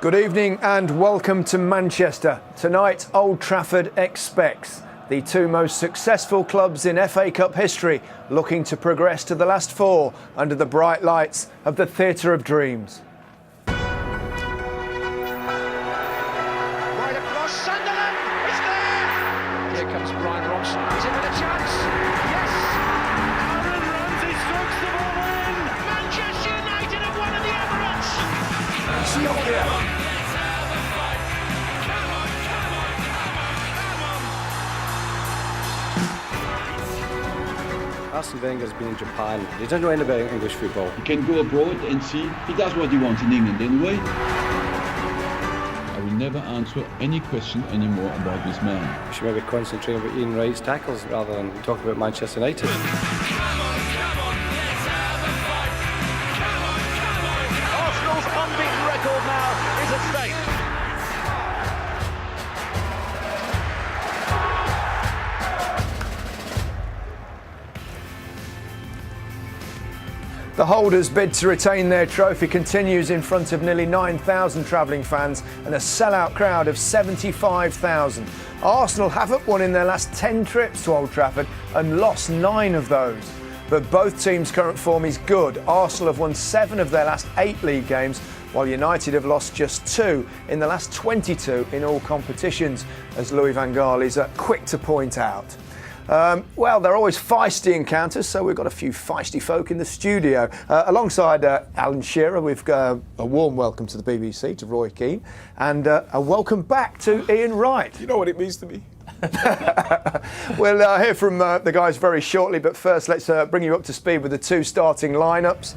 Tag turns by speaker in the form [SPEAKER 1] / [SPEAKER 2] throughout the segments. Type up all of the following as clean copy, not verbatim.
[SPEAKER 1] Good evening and welcome to Manchester. Tonight, Old Trafford expects the two most successful clubs in FA Cup history looking to progress to the last four under the bright lights of the Theatre of Dreams.
[SPEAKER 2] Right across, Sunderland is there! Here comes Brian Robson, he's in with a chance! Yes! Aaron Ramsey strokes the ball in! Manchester United have won at the Emirates! See up here!
[SPEAKER 3] Arsene Wenger's been in Japan. He doesn't know anything about English football.
[SPEAKER 4] He can go abroad and see. He does what he wants in England anyway. I will never answer any question anymore about this man.
[SPEAKER 3] We should maybe concentrate on Ian Wright's tackles rather than talk about Manchester United.
[SPEAKER 2] Arsenal's unbeaten record now is at stake.
[SPEAKER 1] The holders' bid to retain their trophy continues in front of nearly 9,000 travelling fans and a sellout crowd of 75,000. Arsenal haven't won in their last 10 trips to Old Trafford and lost 9 of those. But both teams' current form is good. Arsenal have won 7 of their last 8 league games, while United have lost just 2 in the last 22 in all competitions, as Louis van Gaal is quick to point out. Well, they're always feisty encounters, so we've got a few feisty folk in the studio. Alongside Alan Shearer, we've got a warm welcome to the BBC, to Roy Keane, and a welcome back to Ian Wright.
[SPEAKER 5] You know what it means to me.
[SPEAKER 1] We'll hear from the guys very shortly, but first let's bring you up to speed with the 2 starting lineups.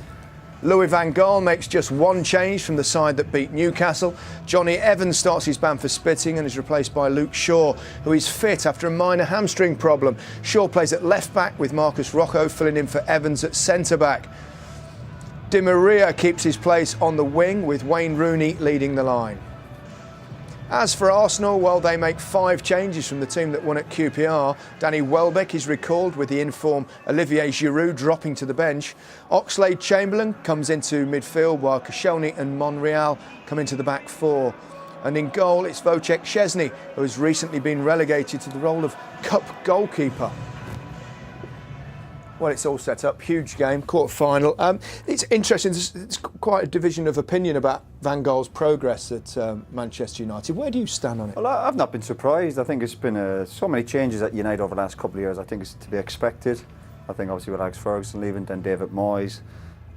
[SPEAKER 1] Louis van Gaal makes just 1 change from the side that beat Newcastle. Johnny Evans starts his ban for spitting and is replaced by Luke Shaw, who is fit after a minor hamstring problem. Shaw plays at left back with Marcus Rocco filling in for Evans at centre back. Di Maria keeps his place on the wing with Wayne Rooney leading the line. As for Arsenal, well, they make 5 changes from the team that won at QPR. Danny Welbeck is recalled with the in-form Olivier Giroud dropping to the bench. Oxlade-Chamberlain comes into midfield while Koscielny and Monreal come into the back 4. And in goal, it's Wojciech Szczesny, who has recently been relegated to the role of cup goalkeeper. Well, it's all set up. Huge game, quarter-final. It's interesting. It's quite a division of opinion about Van Gaal's progress at Manchester United. Where do you stand on it?
[SPEAKER 6] Well, I've not been surprised. I think it's been so many changes at United over the last couple of years. I think it's to be expected. I think obviously with Alex Ferguson leaving, then David Moyes,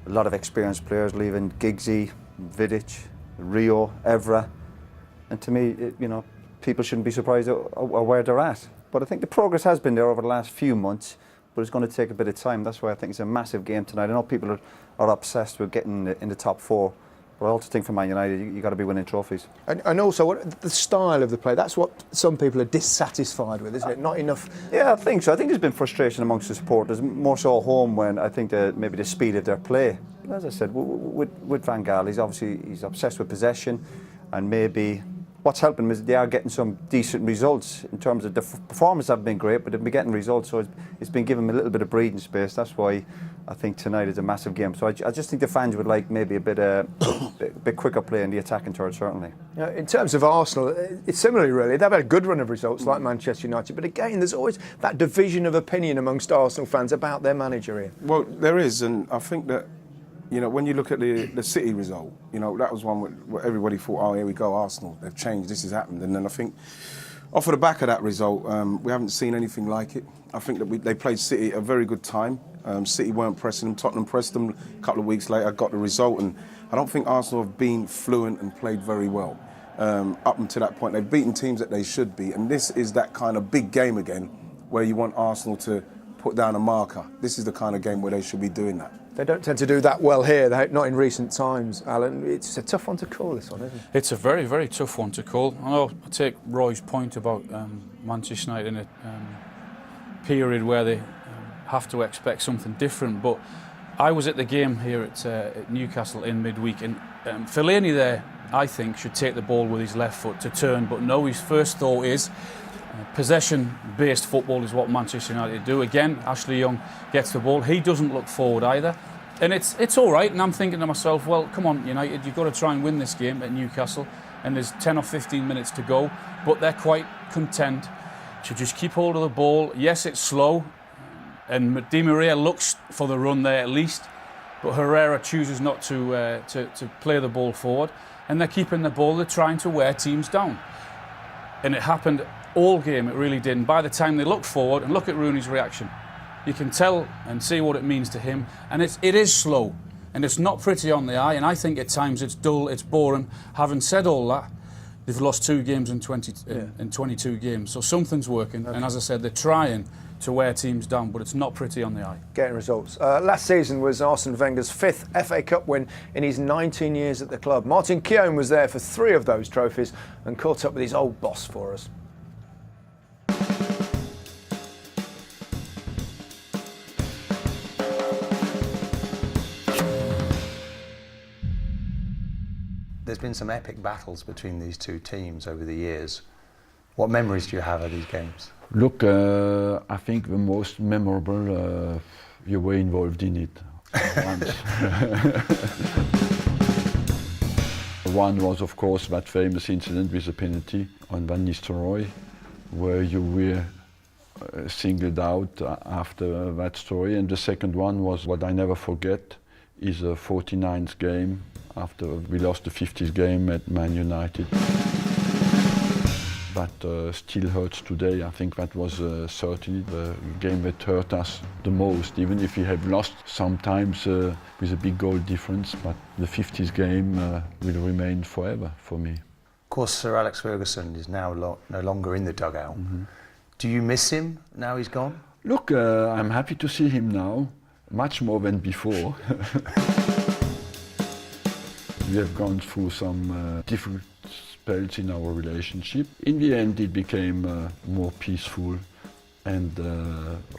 [SPEAKER 6] a lot of experienced players leaving, Giggsy, Vidic, Rio, Evra. And to me, people shouldn't be surprised at where they're at. But I think the progress has been there over the last few months. But it's going to take a bit of time. That's why I think it's a massive game tonight. I know people are obsessed with getting in the top 4, but I also think for Man United, you've got to be winning trophies.
[SPEAKER 1] And also, the style of the play, that's what some people are dissatisfied with, isn't it? Not enough...
[SPEAKER 6] Yeah, I think so. I think there's been frustration amongst the supporters, more so at home when I think maybe the speed of their play. But as I said, with Van Gaal, he's obsessed with possession, and maybe... What's helping them is they are getting some decent results in terms of the performance haven't been great, but they've been getting results, so it's been giving them a little bit of breathing space. That's why I think tonight is a massive game. So I just think the fans would like maybe a bit quicker play in the attacking third, certainly.
[SPEAKER 1] In terms of Arsenal, it's similarly really. They've had a good run of results like Manchester United, but again, there's always that division of opinion amongst Arsenal fans about their manager here.
[SPEAKER 5] Well, there is, and I think that, when you look at the City result, that was one where everybody thought, oh, here we go, Arsenal, they've changed, this has happened. And then I think, off of the back of that result, we haven't seen anything like it. I think that they played City at a very good time. City weren't pressing them, Tottenham pressed them. A couple of weeks later, got the result, and I don't think Arsenal have been fluent and played very well. Up until that point, they've beaten teams that they should be, and this is that kind of big game again, where you want Arsenal to put down a marker. This is the kind of game where they should be doing that.
[SPEAKER 1] They don't tend to do that well here, not in recent times, Alan. It's a tough one to call, this one, isn't it?
[SPEAKER 7] It's a very, very tough one to call. I know I take Roy's point about Manchester United in a period where they have to expect something different, but I was at the game here at Newcastle in midweek, and Fellaini there, I think, should take the ball with his left foot to turn, but no, his first thought is possession-based football is what Manchester United do. Again, Ashley Young gets the ball. He doesn't look forward either. And it's all right, and I'm thinking to myself, well, come on, United, you've got to try and win this game at Newcastle, and there's 10 or 15 minutes to go, but they're quite content to just keep hold of the ball. Yes, it's slow, and Di Maria looks for the run there at least, but Herrera chooses not to play the ball forward, and they're keeping the ball, they're trying to wear teams down. And it happened all game, it really did, and by the time they look forward, and look at Rooney's reaction, you can tell and see what it means to him, and it is slow, and it's not pretty on the eye, and I think at times it's dull, it's boring. Having said all that, they've lost 2 games in 22 games, so something's working, and as I said, they're trying to wear teams down, but it's not pretty on the eye.
[SPEAKER 1] Getting results. Last season was Arsene Wenger's 5th FA Cup win in his 19 years at the club. Martin Keown was there for 3 of those trophies and caught up with his old boss for us.
[SPEAKER 8] There's been some epic battles between these two teams over the years. What memories do you have of these games?
[SPEAKER 4] Look, I think the most memorable, you were involved in it once. One was, of course, that famous incident with the penalty on Van Nistelrooy, where you were singled out after that story. And the second one was what I never forget, is the 49th game after we lost the 50th game at Man United. That still hurts today. I think that was certainly the game that hurt us the most, even if we have lost sometimes with a big goal difference, but the 50th game will remain forever for me.
[SPEAKER 8] Of course, Sir Alex Ferguson is now no longer in the dugout. Mm-hmm. Do you miss him now he's gone?
[SPEAKER 4] Look, I'm happy to see him now, much more than before. We have gone through some difficult spells in our relationship. In the end, it became more peaceful and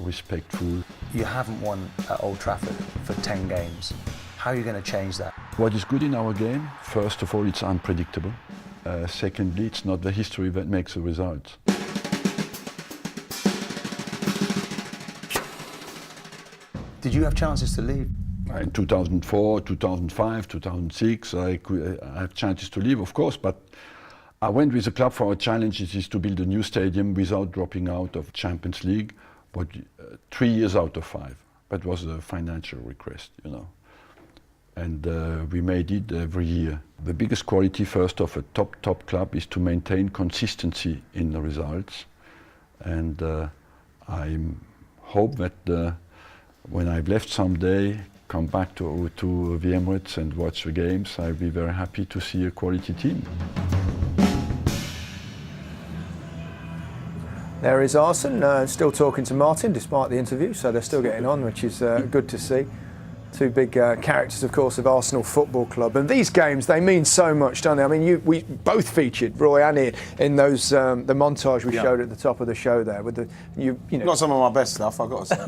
[SPEAKER 4] respectful.
[SPEAKER 8] You haven't won at Old Trafford for 10 games. How are you going to change that?
[SPEAKER 4] What is good in our game, first of all, it's unpredictable. Secondly, it's not the history that makes the results.
[SPEAKER 8] Did you have chances to leave?
[SPEAKER 4] In 2004, 2005, 2006, I had chances to leave, of course, but I went with the club for our challenge. It is to build a new stadium without dropping out of Champions League, but 3 years out of 5. That was a financial request, And we made it every year. The biggest quality, first of a top club, is to maintain consistency in the results. And I hope that when I've left someday, come back to the Emirates and watch the games, I'll be very happy to see a quality team.
[SPEAKER 1] There is Arsene, still talking to Martin despite the interview, so they're still getting on, which is good to see. 2 big characters, of course, of Arsenal Football Club. And these games, they mean so much, don't they? I mean, we both featured, Roy and Ian, in those the montage we showed at the top of the show there. With you know.
[SPEAKER 5] Got some of my best stuff, I've got to say.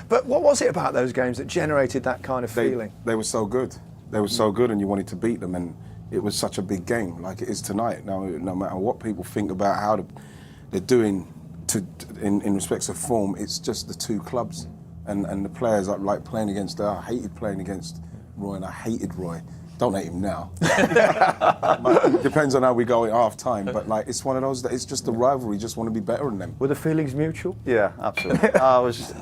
[SPEAKER 1] But what was it about those games that generated that kind of feeling?
[SPEAKER 5] They were so good. They were so good, and you wanted to beat them. And it was such a big game, like it is tonight. Now, no matter what people think about how they're doing in respects of form, it's just the 2 clubs. And the players, like playing against, I hated playing against Roy, and I hated Roy. Don't hate him now. It depends on how we go at half time, but it's one of those that it's just a rivalry, just want to be better than them.
[SPEAKER 1] Were the feelings mutual?
[SPEAKER 6] Yeah, absolutely. It was,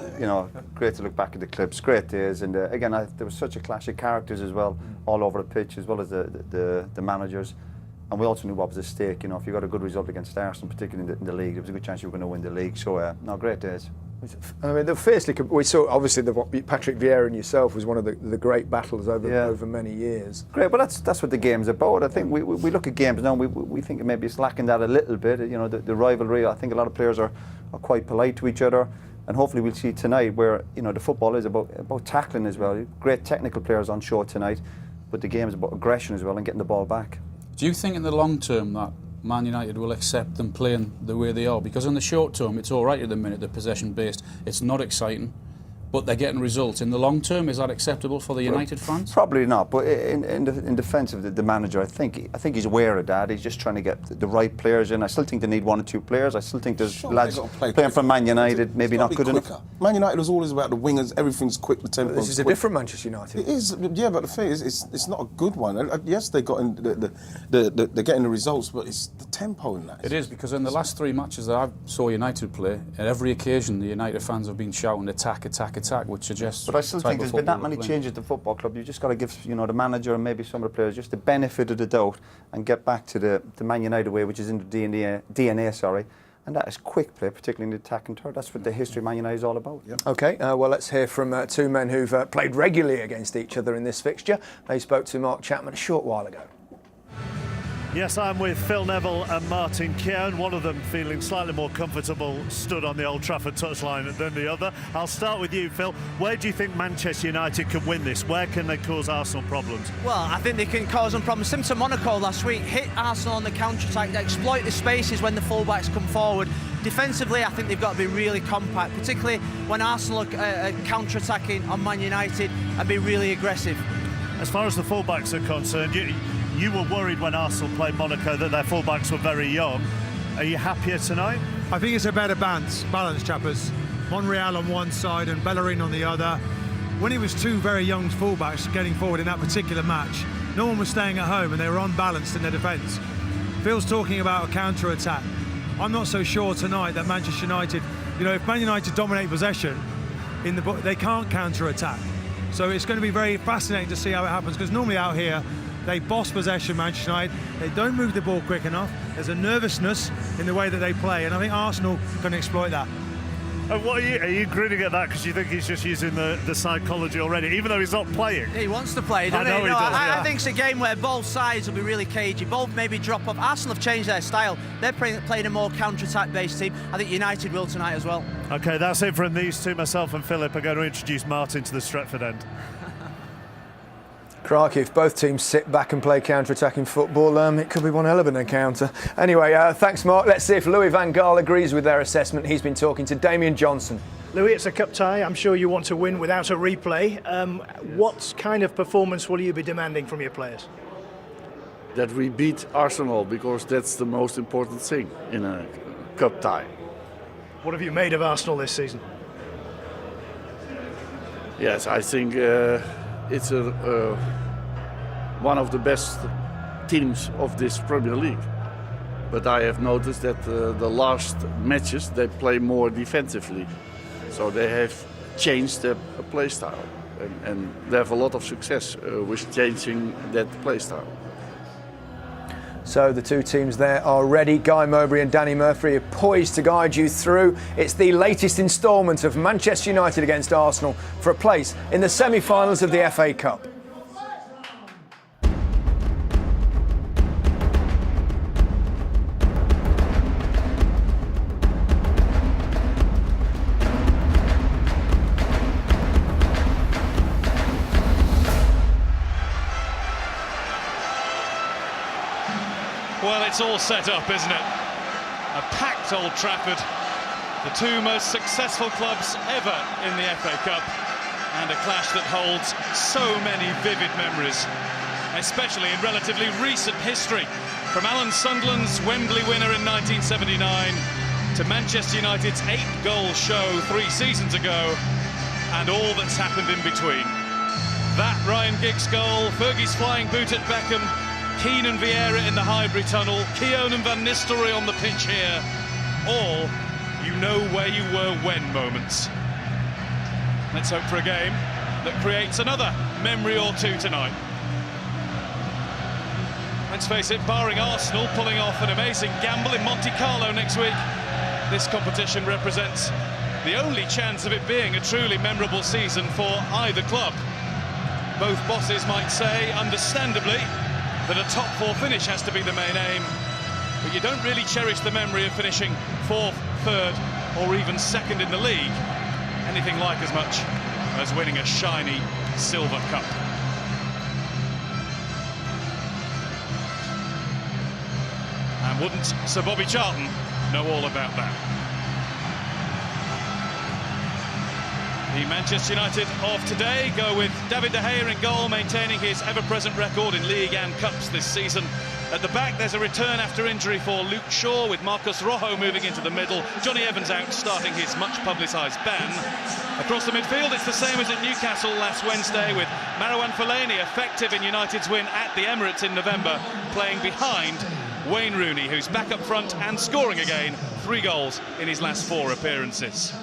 [SPEAKER 6] great to look back at the clips, great days, and again, there was such a clash of characters as well, all over the pitch, as well as the managers. And we also knew what was at stake. If you got a good result against Arsenal, particularly in the league, there was a good chance you were going to win the league. So, great days.
[SPEAKER 1] I mean, fiercely. We saw obviously Patrick Vieira and yourself was one of the great battles over many years.
[SPEAKER 6] Great, but that's what the game's about. I think we look at games now. We think maybe it's lacking that a little bit. The rivalry. I think a lot of players are quite polite to each other, and hopefully we'll see tonight where the football is about tackling as well. Great technical players on show tonight, but the game is about aggression as well and getting the ball back.
[SPEAKER 7] Do you think in the long term that Man United will accept them playing the way they are? Because in the short term, it's all right at the minute, they're possession-based. It's not exciting. but they're getting results. In the long term, is that acceptable for the United fans?
[SPEAKER 6] Probably not, but in defence of the manager, I think he's aware of that. He's just trying to get the right players in. I still think they need 1 or 2 players. I still think there's lads playing for Man United, maybe not good enough.
[SPEAKER 5] Man United was always about the wingers, everything's quick, the tempo.
[SPEAKER 1] This is a different Manchester United.
[SPEAKER 5] It is, yeah, but the thing is, it's not a good one. Yes, they got in they're getting the results, but it's the tempo in that.
[SPEAKER 7] It is, because in the last 3 matches that I saw United play, at every occasion the United fans have been shouting attack, attack, attack, which suggests.
[SPEAKER 6] But I still think there's been that many changes at the football club. You've just got to give the manager and maybe some of the players just the benefit of the doubt and get back to the Man United way, which is in the DNA, and that is quick play, particularly in the attack and third. That's what the history of Man United is all about.
[SPEAKER 5] Yep.
[SPEAKER 1] OK, well, let's hear from 2 men who've played regularly against each other in this fixture. They spoke to Mark Chapman a short while ago.
[SPEAKER 9] Yes, I'm with Phil Neville and Martin Keown, one of them feeling slightly more comfortable stood on the Old Trafford touchline than the other. I'll start with you, Phil. Where do you think Manchester United can win this? Where can they cause Arsenal problems?
[SPEAKER 10] Well, I think they can cause them problems. Similar to Monaco last week, hit Arsenal on the counter-attack, exploit the spaces when the full-backs come forward. Defensively, I think they've got to be really compact, particularly when Arsenal are counter-attacking on Man United, and be really aggressive.
[SPEAKER 9] As far as the full-backs are concerned, you were worried when Arsenal played Monaco that their full-backs were very young. Are you happier tonight?
[SPEAKER 11] I think it's a better balance, chappers. Monreal on one side and Bellerin on the other. When it was 2 very young full-backs getting forward in that particular match, no one was staying at home and they were unbalanced in their defence. Phil's talking about a counter-attack. I'm not so sure tonight that Manchester United, if Man United dominate possession, they can't counter-attack. So it's going to be very fascinating to see how it happens, because normally out here, they boss possession, Manchester United. They don't move the ball quick enough. There's a nervousness in the way that they play, and I think Arsenal can exploit that.
[SPEAKER 9] And what are you grinning at that because you think he's just using the psychology already, even though he's not playing?
[SPEAKER 10] He wants to play, doesn't he?
[SPEAKER 9] He does,
[SPEAKER 10] I think it's a game where both sides will be really cagey. Both maybe drop off. Arsenal have changed their style. They're playing a more counter-attack based team. I think United will tonight as well.
[SPEAKER 9] OK, that's it from these two. Myself and Philip are going to introduce Martin to the Stretford end.
[SPEAKER 1] Crikey, if both teams sit back and play counter-attacking football, it could be one hell of an encounter. Anyway, thanks, Mark. Let's see if Louis van Gaal agrees with their assessment. He's been talking to Damien Johnson.
[SPEAKER 12] Louis, it's a cup tie. I'm sure you want to win without a replay. What kind of performance will you be demanding from your players?
[SPEAKER 13] That we beat Arsenal, because that's the most important thing in a cup tie.
[SPEAKER 12] What have you made of Arsenal this season?
[SPEAKER 13] Yes, I think it's one of the best teams of this Premier League. But I have noticed that the last matches they play more defensively. So they have changed their play style. And they have a lot of success with changing that play style.
[SPEAKER 1] So the 2 teams there are ready. Guy Mowbray and Danny Murphy are poised to guide you through. It's the latest instalment of Manchester United against Arsenal for a place in the semi-finals of the FA Cup.
[SPEAKER 14] Well, it's all set up, isn't it? A packed Old Trafford, the 2 most successful clubs ever in the FA Cup, and a clash that holds so many vivid memories, especially in relatively recent history, from Alan Sunderland's Wembley winner in 1979 to Manchester United's 8-goal show 3 seasons ago, and all that's happened in between. That Ryan Giggs goal, Fergie's flying boot at Beckham, Keane and Vieira in the Highbury tunnel, Keown and Van Nistelrooy on the pitch here. All you know where you were when moments. Let's hope for a game that creates another memory or 2 tonight. Let's face it, barring Arsenal pulling off an amazing gamble in Monte Carlo next week, this competition represents the only chance of it being a truly memorable season for either club. Both bosses might say, understandably, that a top 4 finish has to be the main aim, but you don't really cherish the memory of finishing 4th, 3rd, or even 2nd in the league anything like as much as winning a shiny silver cup. And wouldn't Sir Bobby Charlton know all about that? The Manchester United of today go with David De Gea in goal, maintaining his ever-present record in League and Cups this season. At the back, there's a return after injury for Luke Shaw, with Marcus Rojo moving into the middle. Johnny Evans out, starting his much-publicised ban. Across the midfield, it's the same as at Newcastle last Wednesday, with Marouane Fellaini effective in United's win at the Emirates in November, playing behind Wayne Rooney, who's back up front and scoring again, 3 goals in his last 4 appearances.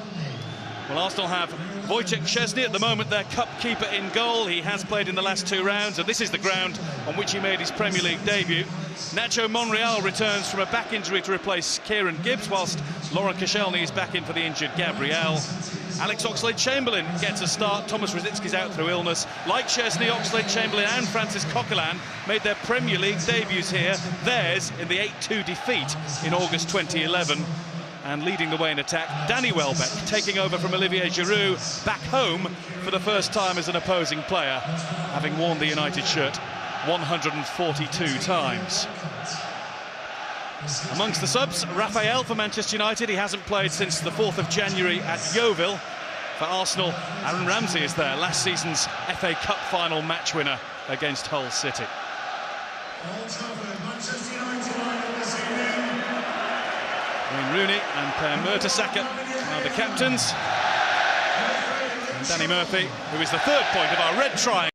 [SPEAKER 14] Well, Arsenal have Wojciech Szczesny, at the moment their cup keeper, in goal. He has played in the last 2 rounds, and this is the ground on which he made his Premier League debut. Nacho Monreal returns from a back injury to replace Kieran Gibbs, whilst Laurent Koscielny is back in for the injured Gabriel. Alex Oxlade-Chamberlain gets a start. Thomas Rositzky's out through illness. Like Szczesny, Oxlade-Chamberlain and Francis Coquelin made their Premier League debuts here, theirs in the 8-2 defeat in August 2011. And leading the way in attack, Danny Welbeck, taking over from Olivier Giroud, back home for the first time as an opposing player, having worn the United shirt 142 times. Amongst the subs, Raphael for Manchester United. He hasn't played since the 4th of January at Yeovil. For Arsenal, Aaron Ramsey is there, last season's FA Cup final match winner against Hull City. Wayne Rooney and Per Mertesacker are the captains. And Danny Murphy, who is the 3rd point of our red triangle.